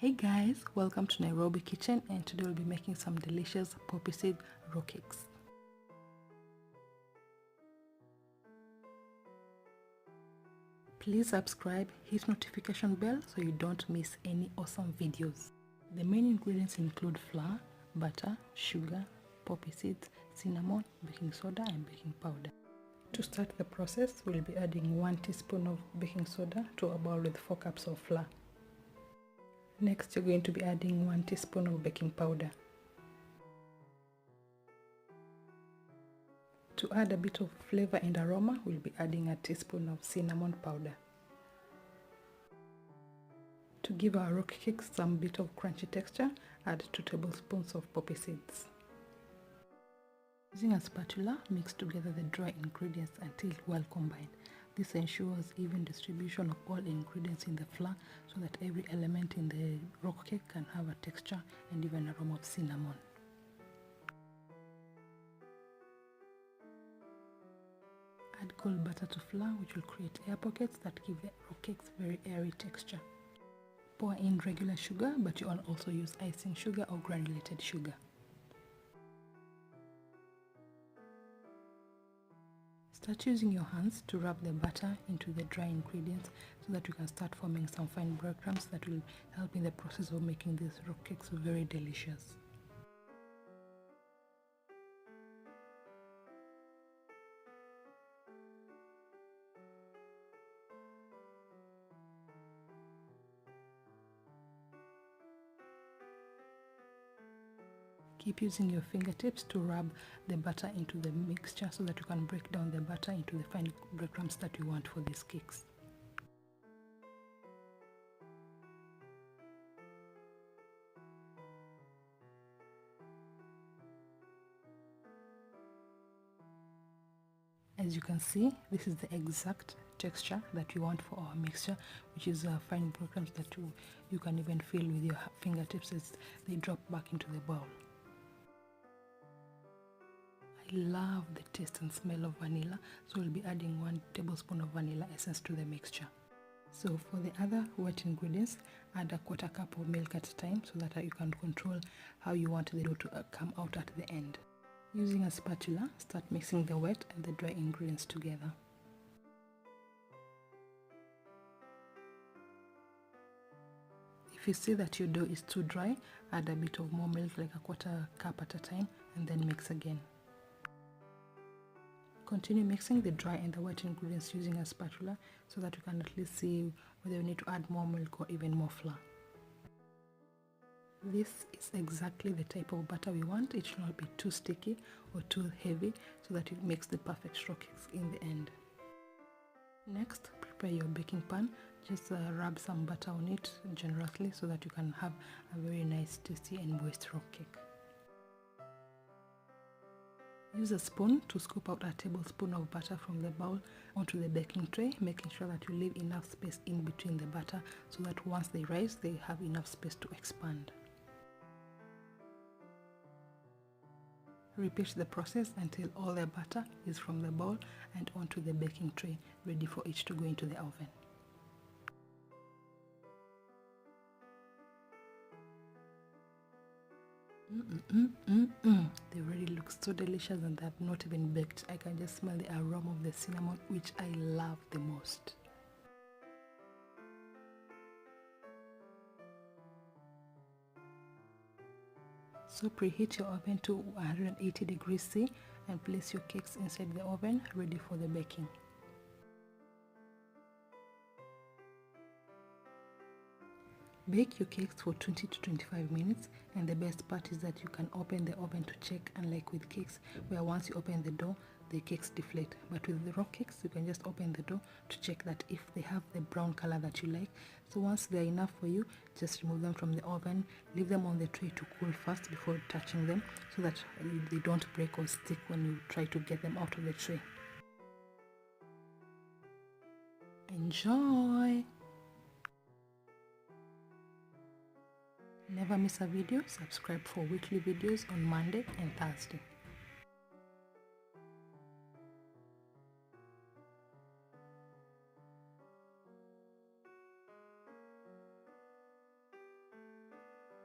Hey guys, welcome to Nairobi Kitchen, and today we'll be making some delicious poppy seed rock cakes. Please subscribe, hit notification bell so you don't miss any awesome videos. The main ingredients include flour, butter, sugar, poppy seeds, cinnamon, baking soda and baking powder. To start the process, we'll be adding 1 teaspoon of baking soda to a bowl with 4 cups of flour. Next, you're going to be adding 1 teaspoon of baking powder. To add a bit of flavor and aroma, we'll be adding a teaspoon of cinnamon powder. To give our rock cakes some bit of crunchy texture, add 2 tablespoons of poppy seeds. Using a spatula, mix together the dry ingredients until well combined. This ensures even distribution of all ingredients in the flour so that every element in the rock cake can have a texture and even aroma of cinnamon. Add cold butter to flour, which will create air pockets that give the rock cakes very airy texture. Pour in regular sugar, but you can also use icing sugar or granulated sugar. Start using your hands to rub the butter into the dry ingredients so that you can start forming some fine breadcrumbs that will help in the process of making these rock cakes very delicious. Keep using your fingertips to rub the butter into the mixture so that you can break down the butter into the fine breadcrumbs that you want for these cakes. As you can see, this is the exact texture that you want for our mixture, which is fine breadcrumbs that you can even feel with your fingertips as they drop back into the bowl. I love the taste and smell of vanilla, so we'll be adding 1 tablespoon of vanilla essence to the mixture. So for the other wet ingredients, add a 1/4 cup of milk at a time so that you can control how you want the dough to come out at the end. Using a spatula, start mixing the wet and the dry ingredients together. If you see that your dough is too dry, add a bit of more milk, like a 1/4 cup at a time, and then mix again. Continue mixing the dry and the wet ingredients using a spatula so that you can at least see whether you need to add more milk or even more flour. This is exactly the type of butter we want. It should not be too sticky or too heavy so that it makes the perfect rock cakes in the end. Next, prepare your baking pan. Just rub some butter on it generously so that you can have a very nice, tasty and moist rock cake. Use a spoon to scoop out a tablespoon of butter from the bowl onto the baking tray, making sure that you leave enough space in between the butter so that once they rise, they have enough space to expand. Repeat the process until all the butter is from the bowl and onto the baking tray, ready for it to go into the oven. They already look so delicious and they have not even baked. I can just smell the aroma of the cinnamon, which I love the most. So preheat your oven to 180 degrees C and place your cakes inside the oven, ready for the baking. Bake your cakes for 20 to 25 minutes, and the best part is that you can open the oven to check, unlike with cakes where once you open the door the cakes deflate. But with the rock cakes you can just open the door to check that if they have the brown color that you like. So once they are enough for you, just remove them from the oven, leave them on the tray to cool first before touching them so that they don't break or stick when you try to get them out of the tray. Enjoy! Never miss a video. Subscribe for weekly videos on Monday and Thursday.